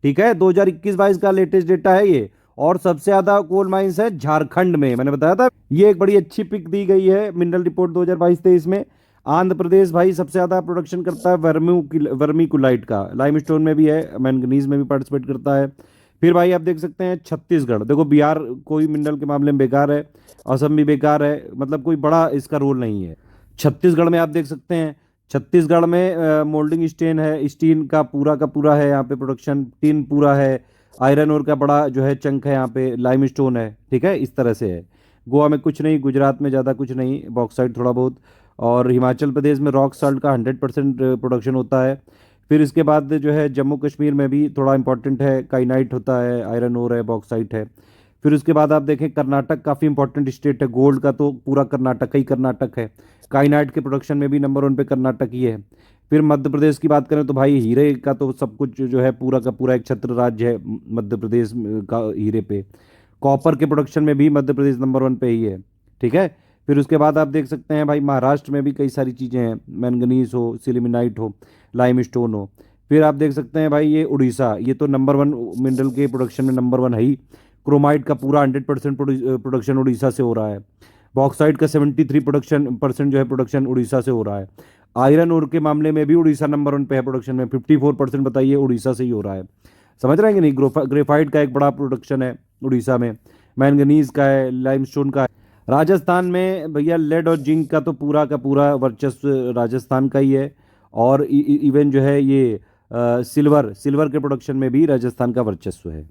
ठीक है, 2021-22 का लेटेस्ट डेटा है ये। और सबसे ज्यादा कोल माइंस है झारखंड में, मैंने बताया था। ये एक बड़ी अच्छी पिक दी गई है मिनरल रिपोर्ट 2022-23 में। आंध्र प्रदेश भाई सबसे ज्यादा प्रोडक्शन करता है वर्मीकुलाइट का, लाइमस्टोन में भी है, मैंगनीज में भी पार्टिसिपेट करता है। फिर भाई आप देख सकते हैं छत्तीसगढ़, देखो बिहार कोई मिनरल के मामले में बेकार है, असम भी बेकार है, मतलब कोई बड़ा इसका रोल नहीं है। छत्तीसगढ़ में आप देख सकते हैं, छत्तीसगढ़ में मोल्डिंग स्टेन है, स्टीन का पूरा है यहाँ पे प्रोडक्शन, टिन पूरा है, आयरन ओर का बड़ा जो है चंक है यहाँ पे, लाइमस्टोन है। ठीक है, इस तरह से है। गोवा में कुछ नहीं, गुजरात में ज़्यादा कुछ नहीं, बॉक्साइट थोड़ा बहुत, और हिमाचल प्रदेश में रॉक साल्ट का 100% प्रोडक्शन होता है। फिर इसके बाद जो है जम्मू कश्मीर में भी थोड़ा इंपॉर्टेंट है, काइनाइट होता है, आयरन ओर है, बॉक्साइट है। फिर उसके बाद आप देखें कर्नाटक काफ़ी इंपॉर्टेंट स्टेट है, गोल्ड का तो पूरा कर्नाटक है। काइनाइट के प्रोडक्शन में भी नंबर 1 पे कर्नाटक ही है। फिर मध्य प्रदेश की बात करें तो भाई हीरे का तो सब कुछ जो है पूरा का पूरा एक छत्र राज्य है मध्य प्रदेश का हीरे पे। कॉपर के प्रोडक्शन में भी मध्य प्रदेश नंबर 1 पे ही है। ठीक है, फिर उसके बाद आप देख सकते हैं भाई महाराष्ट्र में भी कई सारी चीज़ें हैं, मैंगनीज हो, सिलिमिनाइट हो, लाइमस्टोन हो। फिर आप देख सकते हैं भाई ये उड़ीसा, ये तो नंबर 1 मिनरल के प्रोडक्शन में नंबर 1 है ही। क्रोमाइट का पूरा 100% प्रोडक्शन उड़ीसा से हो रहा है। बॉक्साइट का 73% जो है प्रोडक्शन उड़ीसा से हो रहा है। आयरन ओर के मामले में भी उड़ीसा नंबर 1 पे है प्रोडक्शन में, 54% बताइए उड़ीसा से ही हो रहा है। समझ रहे हैं कि नहीं? ग्रेफाइट का एक बड़ा प्रोडक्शन है उड़ीसा में, मैंगनीज का है, लाइमस्टोन का है। राजस्थान में भैया लेड और जिंक का तो पूरा का पूरा वर्चस्व राजस्थान का ही है। और इवन जो है ये सिल्वर के प्रोडक्शन में भी राजस्थान का वर्चस्व है।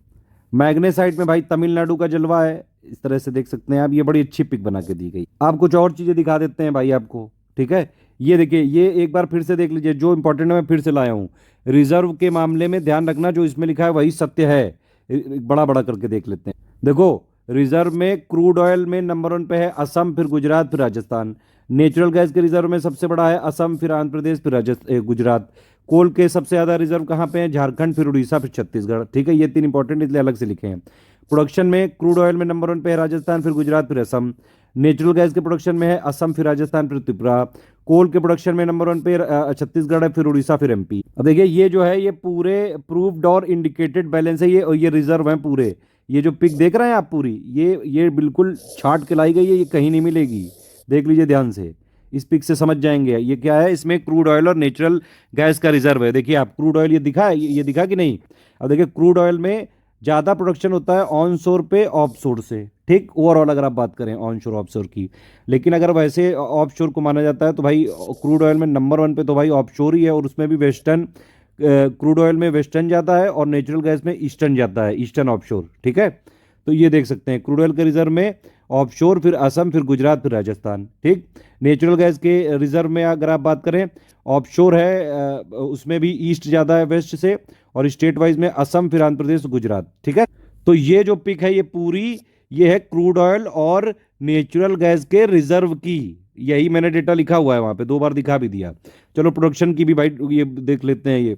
मैग्नेसाइट में भाई तमिलनाडु का जलवा है, इस तरह से देख सकते हैं आप। ये बड़ी अच्छी पिक बना के दी गई। आप कुछ और चीज़ें दिखा देते हैं भाई आपको। ठीक है, ये देखिए, ये एक बार फिर से देख लीजिए, जो इंपॉर्टेंट है मैं फिर से लाया हूँ। रिजर्व के मामले में ध्यान रखना, जो इसमें लिखा है वही सत्य है। बड़ा बड़ा करके देख लेते हैं। देखो, रिजर्व में क्रूड ऑयल में नंबर 1 पे है असम, फिर गुजरात, फिर राजस्थान। नेचुरल गैस के रिजर्व में सबसे बड़ा है असम, फिर आंध्र प्रदेश, फिर गुजरात। कोल के सबसे ज़्यादा रिजर्व कहाँ पे हैं? झारखंड, फिर उड़ीसा, फिर छत्तीसगढ़। ठीक है, ये 3 इंपॉर्टेंट इसलिए अलग से लिखे हैं। प्रोडक्शन में क्रूड ऑयल में नंबर 1 पे है राजस्थान, फिर गुजरात, फिर असम। नेचुरल गैस के प्रोडक्शन में है असम, फिर राजस्थान, फिर त्रिपुरा। कोल के प्रोडक्शन में नंबर 1 पे छत्तीसगढ़ है, फिर उड़ीसा, फिर एमपी। अब देखिए, ये जो है ये पूरे प्रूव्ड और इंडिकेटेड बैलेंस है ये, और ये रिजर्व है पूरे। ये जो पिक देख रहे हैं आप पूरी, ये बिल्कुल छाट के लाई गई है, ये कहीं नहीं मिलेगी। देख लीजिए ध्यान से, इस पिक से समझ जाएंगे ये क्या है। इसमें क्रूड ऑयल और नेचुरल गैस का रिजर्व है। देखिए आप, क्रूड ऑयल ये दिखा है, ये दिखा कि नहीं? अब देखिए, क्रूड ऑयल में ज़्यादा प्रोडक्शन होता है ऑन शोर पे ऑफ शोर से। ठीक, ओवरऑल अगर आप बात करें ऑन शोर ऑफ शोर की। लेकिन अगर वैसे ऑफ शोर को माना जाता है तो भाई क्रूड ऑयल में नंबर 1 पे तो भाई ऑफ शोर ही है, और उसमें भी वेस्टर्न। क्रूड ऑयल में वेस्टर्न जाता है और नेचुरल गैस में ईस्टर्न जाता है, ईस्टर्न ऑफ शोर। ठीक है, तो ये देख सकते हैं क्रूड ऑयल के रिजर्व में ऑफ शोर, फिर असम, फिर गुजरात, फिर राजस्थान। ठीक, नेचुरल गैस के रिजर्व में अगर आप बात करें, ऑफ शोर है, उसमें भी ईस्ट ज़्यादा है वेस्ट से, और स्टेट वाइज में असम, फिर आंध्र प्रदेश, गुजरात। ठीक है, तो ये जो पिक है ये पूरी, ये है क्रूड ऑयल और नेचुरल गैस के रिजर्व की। यही मैंने डेटा लिखा हुआ है वहाँ पे, 2 बार दिखा भी दिया। चलो प्रोडक्शन की भी भाई ये देख लेते हैं। ये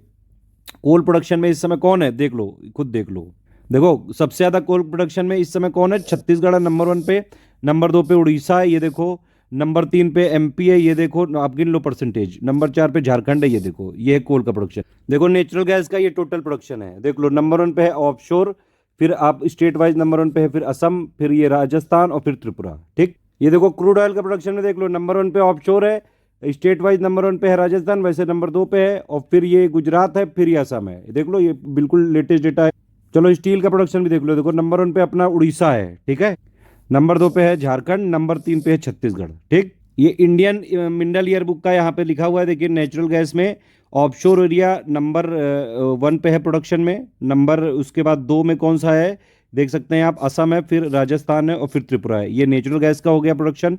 कोल प्रोडक्शन में इस समय कौन है? देख लो, खुद देख लो। देखो, सबसे ज़्यादा कोल प्रोडक्शन में इस समय कौन है? छत्तीसगढ़ है नंबर 1 पे, नंबर 2 पे उड़ीसा है, ये देखो। नंबर 3 पे एमपी है, ये देखो, आप गिन लो परसेंटेज। नंबर 4 पे झारखंड है, ये देखो, ये है कोल का प्रोडक्शन। देखो नेचुरल गैस का ये टोटल प्रोडक्शन है, देख लो। नंबर 1 पे है ऑफशोर, फिर आप स्टेट वाइज नंबर 1 पे है, फिर असम, फिर ये राजस्थान, और फिर त्रिपुरा। ठीक, ये देखो क्रूड ऑयल का प्रोडक्शन में देख लो, नंबर 1 पे ऑफशोर है, स्टेट वाइज नंबर 1 पे है राजस्थान, वैसे नंबर 2 पे है, और फिर ये गुजरात है, फिर ये असम है। देख लो, ये बिल्कुल लेटेस्ट डेटा है। चलो स्टील का प्रोडक्शन भी देख लो। देखो नंबर 1 पे अपना उड़ीसा है, ठीक है, नंबर 2 पे है झारखंड, नंबर 3 पे है छत्तीसगढ़। ठीक, ये इंडियन मिनरल ईयर बुक का यहाँ पे लिखा हुआ है। देखिए नेचुरल गैस में ऑफशोर एरिया नंबर 1 पे है प्रोडक्शन में। नंबर उसके बाद 2 में कौन सा है देख सकते हैं आप, असम है, फिर राजस्थान है, और फिर त्रिपुरा है। ये नेचुरल गैस का हो गया प्रोडक्शन।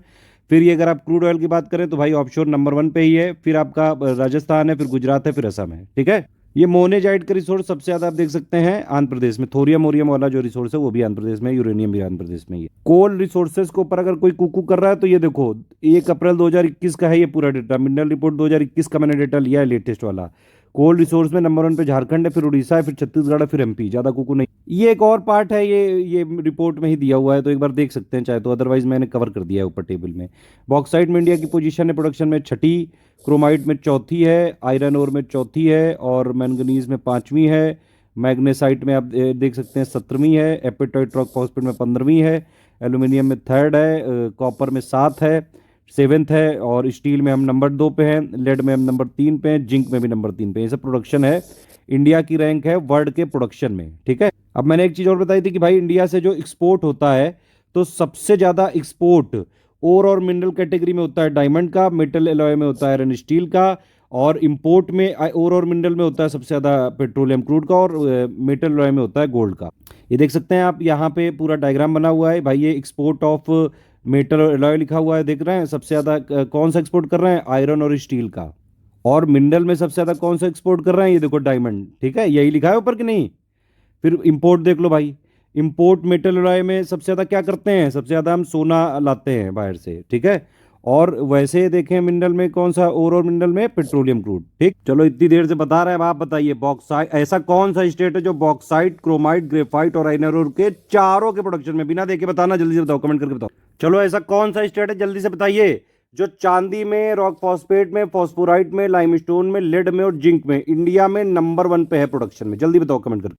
फिर ये अगर आप क्रूड ऑयल की बात करें तो भाई ऑफशोर नंबर 1 पे ही है, फिर आपका राजस्थान है, फिर गुजरात है, फिर असम है। ठीक है, ये मोनेजाइट का रिसोर्स सबसे ज्यादा आप देख सकते हैं आंध्र प्रदेश में, थोरियम ओरियम वाला जो रिसोर्स है वो भी आंध्र प्रदेश में, यूरेनियम भी आंध्र प्रदेश में। ये कोल रिसोर्सेज के ऊपर अगर कोई कुकू कर रहा है तो ये देखो 1 अप्रैल 2021 का है ये पूरा डेटा, मिनरल रिपोर्ट 2021 का मैंने डेटा लिया है लेटेस्ट वाला। कोल रिसोर्स में नंबर 1 पे झारखंड है, फिर उड़ीसा है, फिर छत्तीसगढ़ है, फिर एमपी, ज्यादा कुकू नहीं। ये एक और पार्ट है, ये रिपोर्ट में ही दिया हुआ है तो एक बार देख सकते हैं चाहे तो, अदरवाइज मैंने कवर कर दिया है ऊपर टेबल में। बॉक्साइट में इंडिया की पोजीशन है प्रोडक्शन में 6ठी, क्रोमाइट में 4थी है, आयरन ओर में 4थी है, और मैंगनीज में 5वीं है, मैग्नेसाइट में आप देख सकते हैं 17वीं है, एपेटाइट रॉक फॉस्फेट में 15वीं है, एल्यूमिनियम में 3rd है, कॉपर में 7 है, 7th है, और स्टील में हम नंबर 2 पे हैं, लेड में हम नंबर 3 पे हैं, जिंक में भी नंबर 3 पे हैं। ये सब प्रोडक्शन है, इंडिया की रैंक है वर्ल्ड के प्रोडक्शन में, ठीक है। अब मैंने एक चीज़ और बताई थी कि भाई इंडिया से जो एक्सपोर्ट होता है तो सबसे ज़्यादा एक्सपोर्ट ओर और मिनरल कैटेगरी में होता है डायमंड का, मेटल एलॉय में होता है आयरन स्टील का, और इंपोर्ट में ओर और मिनरल में होता है सबसे ज़्यादा पेट्रोलियम क्रूड का, और मेटल एलॉय में होता है गोल्ड का। ये देख सकते हैं आप, यहाँ पे पूरा डायग्राम बना हुआ है भाई, ये एक्सपोर्ट ऑफ मेटल और एलॉय लिखा हुआ है, देख रहे हैं सबसे ज़्यादा कौन सा एक्सपोर्ट कर रहे हैं, आयरन और स्टील का। और मिनरल में सबसे ज़्यादा कौन सा एक्सपोर्ट कर रहे हैं, ये देखो डायमंड, ठीक है, यही लिखा है ऊपर कि नहीं। फिर इंपोर्ट देख लो भाई, इंपोर्ट मेटल एलॉय में सबसे ज़्यादा क्या करते हैं, सबसे ज़्यादा हम सोना लाते हैं बाहर से, ठीक है। और वैसे देखें मिनरल में कौन सा, और मिनरल में पेट्रोलियम क्रूड, ठीक। चलो इतनी देर से बता रहे हैं, अब आप बताइए बॉक्साइट, ऐसा कौन सा स्टेट है जो बॉक्साइट, क्रोमाइट, ग्रेफाइट और आयरन ओर के चारों के प्रोडक्शन में, बिना देखे बताना, जल्दी से बताओ, कमेंट करके बताओ। चलो ऐसा कौन सा स्टेट है, जल्दी से बताइए, जो चांदी में, रॉक फॉस्फेट में, फॉस्फोराइट में, लाइमस्टोन में, लेड में और जिंक में इंडिया में नंबर 1 पे है प्रोडक्शन में, जल्दी बताओ कमेंट करके।